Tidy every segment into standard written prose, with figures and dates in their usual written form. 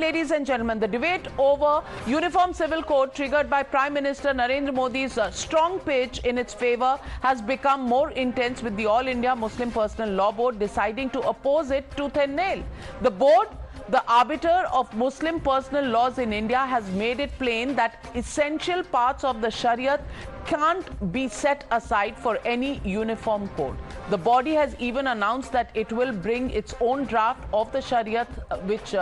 ladies and gentlemen, the debate over Uniform Civil Code triggered by Prime Minister Narendra Modi's strong pitch in its favor has become more intense, with the All India Muslim Personal Law Board deciding to oppose it tooth and nail. The board, the arbiter of Muslim personal laws in India, has made it plain that essential parts of the Shariat can't be set aside for any uniform code. The body has even announced that it will bring its own draft of the Shariat, which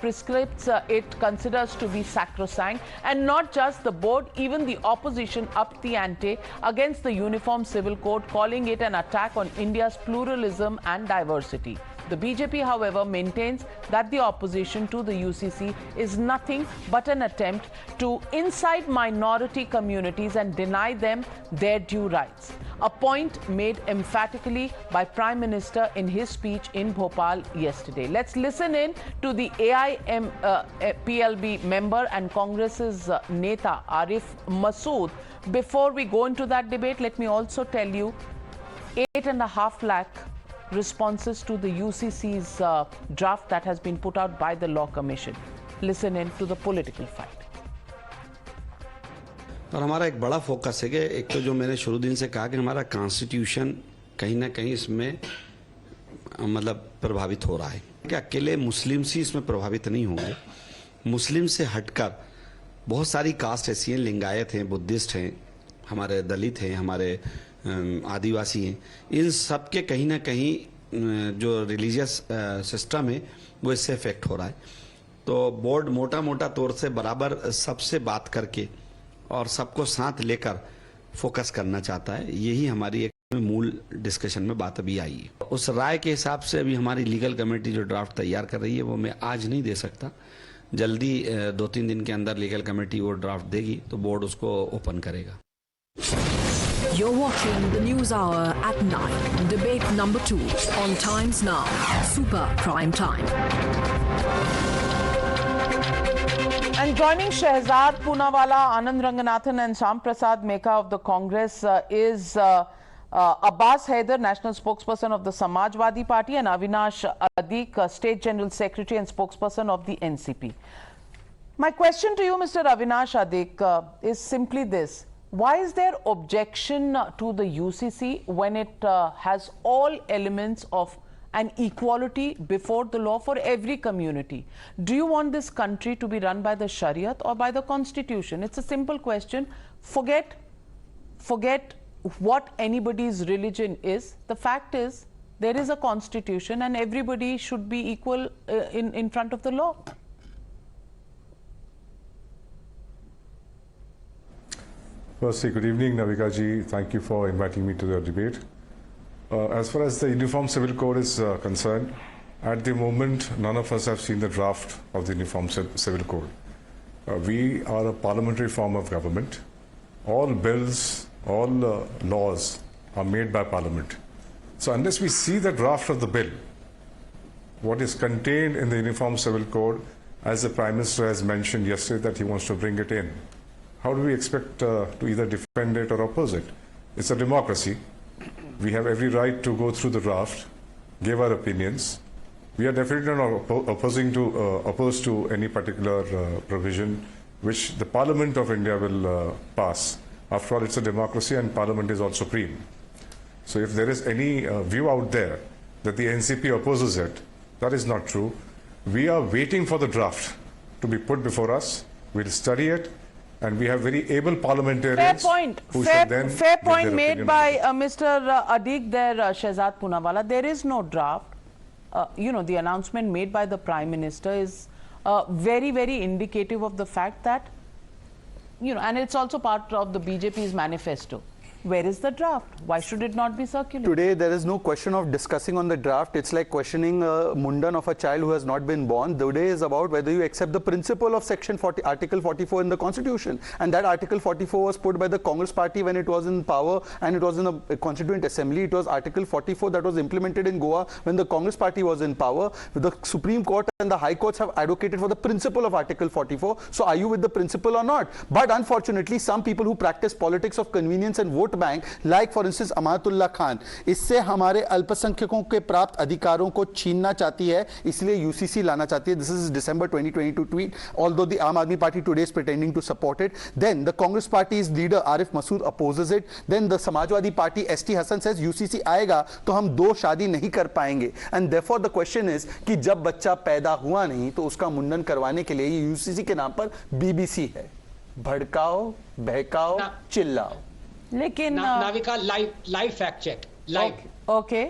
prescripts it considers to be sacrosanct. And not just the board, even the opposition upped the ante against the Uniform Civil Code, calling it an attack on India's pluralism and diversity. The BJP, however, maintains that the opposition to the UCC is nothing but an attempt to incite minority communities and deny them their due rights, a point made emphatically by Prime Minister in his speech in Bhopal yesterday. Let's listen in to the AIMPLB member and Congress's Neta Arif Masood. Before we go into that debate, let me also tell you 8.5 lakh responses to the UCC's draft that has been put out by the Law Commission. Listen in to the political fight. और हमारा एक बड़ा focus है कि एक तो जो मैंने शुरू दिन से कहा कि हमारा कॉन्स्टिट्यूशन कहीं ना कहीं इसमें मतलब प्रभावित हो रहा है कि अकेले मुस्लिम्स ही इसमें प्रभावित नहीं होंगे। मुस्लिम से हटकर बहुत सारी कास्ट ऐसी हैं, लिंगायत हैं, बुद्धिस्ट हैं, हमारे दलित हैं, हमारे आदिवासी हैं, इन सब के कहीं ना कहीं जो रिलीजियस सिस्टम है वो इससे इफेक्ट हो रहा है। तो बोर्ड मोटा तौर से बराबर सबसे बात करके और सबको साथ लेकर फोकस करना चाहता है। यही हमारी एक मूल डिस्कशन में बात अभी आई है। उस राय के हिसाब से अभी हमारी लीगल कमेटी जो ड्राफ्ट तैयार कर रही है वो मैं आज नहीं दे सकता। जल्दी 2-3 दिन के अंदर लीगल कमेटी वो ड्राफ्ट देगी तो बोर्ड उसको ओपन करेगा। You're watching the News Hour at 9, debate number 2 on Times Now, Super Prime Time. And joining Shehzad Poonawala, Anand Ranganathan and Sam Prasad Meka of the Congress is Abbas Haider, National Spokesperson of the Samajwadi Party, and Avinash Adik, State General Secretary and Spokesperson of the NCP. My question to you, Mr. Avinash Adik, is simply this. Why is there objection to the UCC when it has all elements of an equality before the law for every community? Do you want this country to be run by the Shariat or by the Constitution? It's a simple question. Forget what anybody's religion is. The fact is there is a Constitution and everybody should be equal in front of the law. Firstly, good evening, Navika ji. Thank you for inviting me to the debate. As far as the Uniform Civil Code is concerned, at the moment, none of us have seen the draft of the Uniform Civil Code. We are a parliamentary form of government. All bills, all laws are made by Parliament. So unless we see the draft of the bill, what is contained in the Uniform Civil Code, as the Prime Minister has mentioned yesterday that he wants to bring it in, how do we expect to either defend it or oppose it? It's a democracy. We have every right to go through the draft, give our opinions. We are definitely not opposed to any particular provision which the Parliament of India will pass. After all, it's a democracy and Parliament is all supreme. So if there is any view out there that the NCP opposes it, that is not true. We are waiting for the draft to be put before us. We'll study it. And we have very able parliamentarians. Fair point made by Mr. Adik there, Shehzad Poonawala. There is no draft. The announcement made by the Prime Minister is very, very indicative of the fact that, and it's also part of the BJP's manifesto. Where is the draft? Why should it not be circulated? Today, there is no question of discussing on the draft. It's like questioning a mundan of a child who has not been born. The day is about whether you accept the principle of Section 40, Article 44 in the Constitution. And that Article 44 was put by the Congress Party when it was in power and it was in the Constituent Assembly. It was Article 44 that was implemented in Goa when the Congress Party was in power. The Supreme Court and the High Courts have advocated for the principle of Article 44. So are you with the principle or not? But unfortunately, some people who practice politics of convenience and vote vote bank like for instance Amanatullah Khan, इससे हमारे अल्पसंख्यकों के प्राप्त अधिकारों को छीनना चाहती है, इसलिए यूसीसी लाना चाहती है. This is December 2022 tweet. Although the Aam Aadmi Party today is pretending to support it, then the Congress Party's leader Arif Masood opposes it. Then the Samajwadi Party ST Hassan says UCC आएगा तो हम दो शादी नहीं कर पाएंगे. And therefore the question is कि जब बच्चा पैदा हुआ नहीं तो उसका मुंडन करवाने के लिए ये यूसीसी के नाम पर BBC है. भड़काओ, बहकाओ, चिल्लाओ. लेकिन Navika live fact check live. Okay.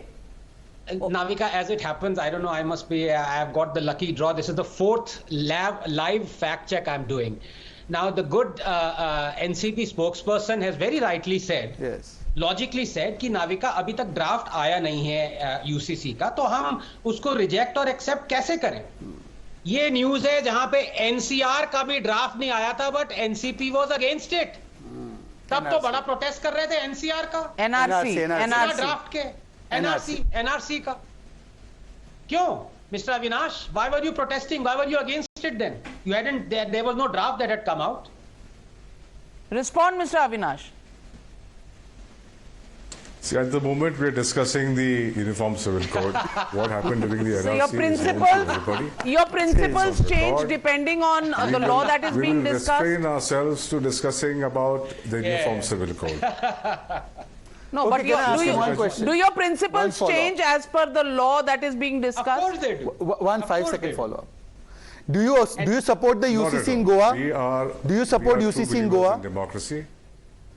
Navika, as it happens, I don't know, I've got the lucky draw. This is the fourth live fact check I'm doing. Now, the good NCP spokesperson has very rightly said, logically said, कि नाविका अभी तक draft आया नहीं है UCC का, तो हम उसको रिजेक्ट और एक्सेप्ट कैसे करें? ये न्यूज है जहां पे एनसीआर का भी ड्राफ्ट नहीं आया था, but NCP was against it. तब तो बड़ा प्रोटेस्ट कर रहे थे एनसीआर का, एनआरसी ड्राफ्ट के, एनआरसी का. क्यों mister Avinash, why were you protesting? Why were you against it then? You hadn't, there was no draft that had come out. Respond, Mr. Avinash. See, at the moment we are discussing the Uniform Civil Code. What happened during the NRC? So your principles change depending on the law that is being discussed. We will restrain ourselves to discussing about the Uniform Civil Code. No, Okay, but do your principles change as per the law that is being discussed? Of course they do. One 5-second follow-up. Do you support the UCC in Goa? Do you support UCC in Goa? Democracy.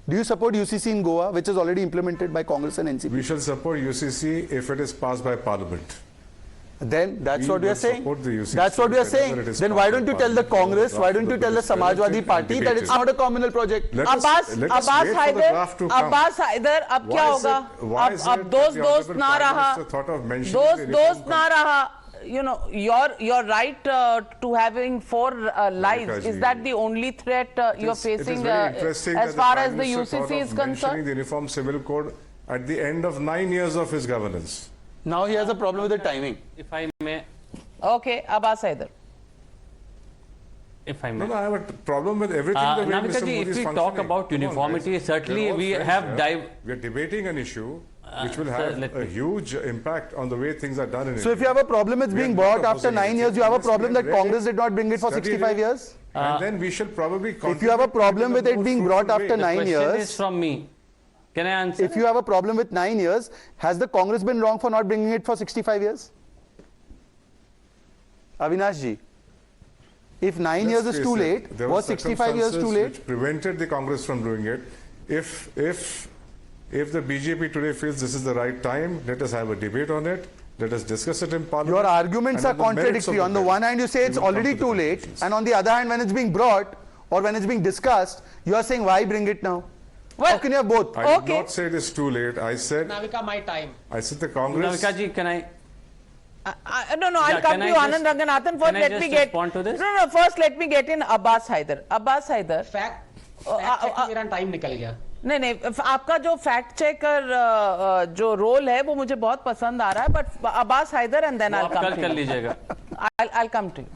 Do you support UCC in Goa, which is already implemented by Congress and NCP? We shall support UCC if it is passed by Parliament. Then that's what we are saying. UCC, that's what we are saying. Then why don't you tell the Congress, why don't you tell the Samajwadi Party that it's not a communal project? Abbas Haider, अब क्या होगा? अब दोस्त ना रहा, दोस्त ना रहा. You know, your right to having 4 lives, is that the only threat you're facing as far as the UCC is concerned? The Uniform Civil Code at the end of 9 years of his governance. Now he has a problem with the timing. If I may. Okay, Abbas Haider. If I may. No, I have a problem with everything. Navika ji, if we talk about uniformity, certainly we have we are debating an issue which will have a huge impact on the way things are done in India. So if you have a problem with being brought after 9 years, you have a problem that Congress did not bring it for 65 years? And then we shall probably... If you have a problem with it being brought after 9 years... The question is from me. Can I answer? If you have a problem with 9 years, has the Congress been wrong for not bringing it for 65 years? Avinash ji, if 9 years is too late, was 65 years too late? Which prevented the Congress from doing it. If the BJP today feels this is the right time, let us have a debate on it. Let us discuss it in Parliament. Your arguments are contradictory. On the one hand, you say it's already too late, and on the other hand, when it's being brought or when it's being discussed, you are saying why bring it now? Well, how can you have both? I did not say it is too late. I said... Navika, my time. I said the Congress... Navika ji, can I... No, I'll come to you, Anand Ranganathan. First, let me get... respond to this? No, first let me get in Abbas Haider. Abbas Haider. Fact check में मेरा time निकल गया. नहीं, आपका जो fact checker जो role है वो मुझे बहुत पसंद आ रहा है, but Abbas Haider and then I come कर लीजिएगा. I'll come to you.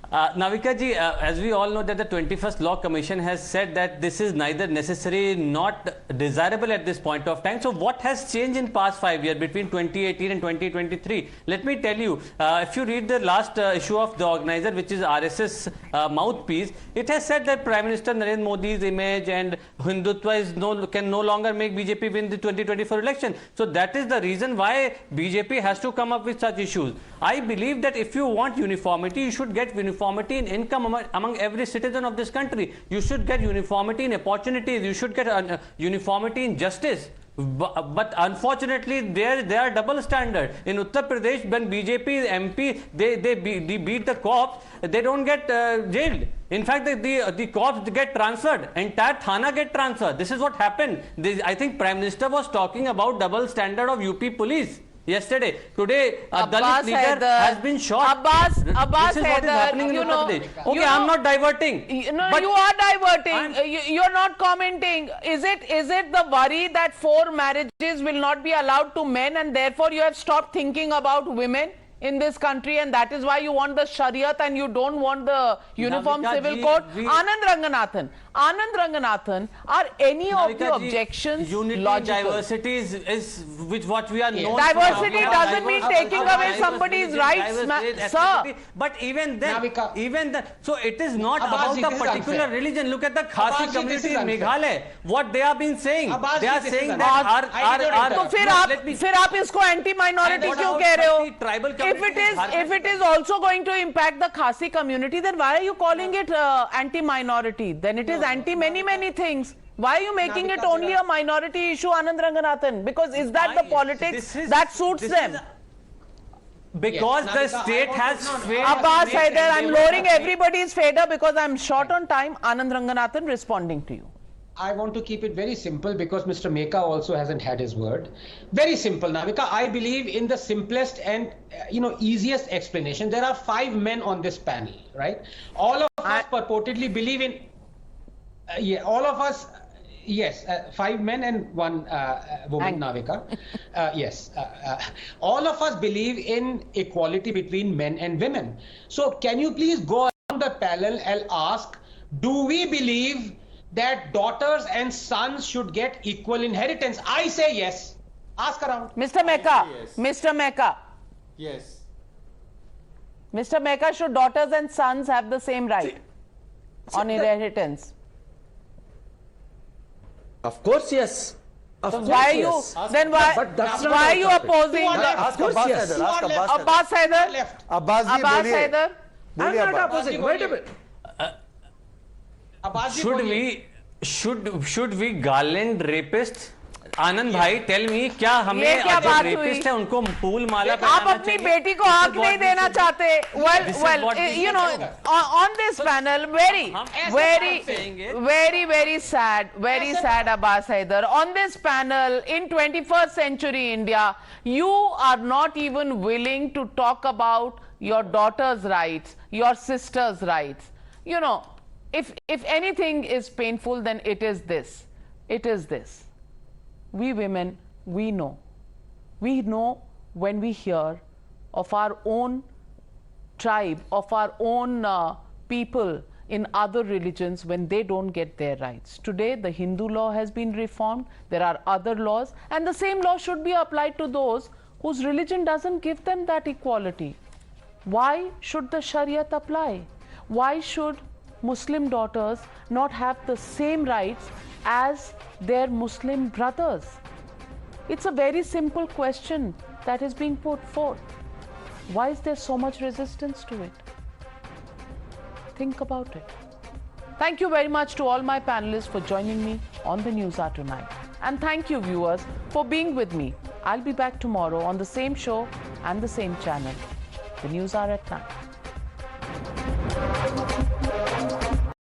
Navika ji, as we all know that the 21st Law Commission has said that this is neither necessary not desirable at this point of time. So what has changed in past 5 years between 2018 and 2023? Let me tell you, if you read the last issue of the organizer, which is RSS mouthpiece, it has said that Prime Minister Narendra Modi's image and Hindutva is can no longer make BJP win the 2024 election. So that is the reason why BJP has to come up with such issues. I believe that if you want uniformity, you should get uniformity in income among every citizen of this country. You should get uniformity in opportunities. You should get uniformity in justice. But unfortunately, they are double standard. In Uttar Pradesh, when BJP MP they beat the cops, they don't get jailed. In fact, the cops get transferred. Entire Thana get transferred. This is what happened. I think Prime Minister was talking about double standard of UP police yesterday. Today, a Dalit leader has been shot. Abbas this is what is happening in Uttar Pradesh. Okay, I'm not diverting. No, but you are diverting. You're not commenting. Is it the worry that 4 marriages will not be allowed to men and therefore you have stopped thinking about women? in this country, and that is why you want the Shariat and you don't want the Uniform Navika Civil ji, Code. Anand Ranganathan, are any of the Navika ji, objections unity, logical? diversity is which what we are known Diversity for. doesn't mean taking away somebody's rights, sir. But even then, Navika. so it is not Abbas, about a this is particular unfair. religion. Look at the Khasi Abbas, community this in is Meghalaya. What they have been saying, Abbas, they are this is saying unfair. that our तो फिर आप इसको anti minority क्यों कह रहे हो? If it is also going to impact the Khasi community, then why are you calling it anti minority? Then it is anti many things. Why are you making it only a minority issue, Anand Ranganathan? Because is that the politics that suits them? Because the state has failed. Abbas Haider, I'm lowering everybody's fader because I'm short on time. Anand Ranganathan responding to you. I want to keep it very simple because Mr. Meka also hasn't had his word. Very simple, Navika. I believe in the simplest and easiest explanation. There are 5 men on this panel, right? All of us purportedly believe in. All of us. Yes, 5 men and 1 woman, Navika. Yes, all of us believe in equality between men and women. So can you please go around the panel and ask, do we believe that daughters and sons should get equal inheritance? I say yes. Ask around. Mr. Meka, Yes. Mr. Meka. Yes. Mr. Meka, should daughters and sons have the same right on inheritance? Of course, yes. Of So course, why yes. are you opposing Ask course, Abbas yes. Haider. Ask Abbas Haider? Left. Abbas ji, Abbas boliye. Haider? I'm Boliye, not Abbas. opposing. Wait a minute. Abbas ji, boliye. should we garland rapists? आनंद भाई tell me, क्या हमें क्या जो बात rapist है उनको फूल माला आप पहनाना अपनी चाहिए? बेटी को हक नहीं देना चाहते? On this panel, very sad, Abbas Haider. On this panel, in 21st century India, you are not even willing to talk about your daughter's rights, your sister's rights. If anything is painful, then it is this. It is this. We women, we know. We know when we hear of our own tribe, of our own people in other religions when they don't get their rights. Today, the Hindu law has been reformed. There are other laws, and the same law should be applied to those whose religion doesn't give them that equality. Why should the Shariat apply? Why should Muslim daughters not have the same rights as their Muslim brothers? It's a very simple question that is being put forth. Why is there so much resistance to it? Think about it. Thank you very much to all my panelists for joining me on the News Hour tonight. And thank you, viewers, for being with me. I'll be back tomorrow on the same show and the same channel. The News Hour at 9.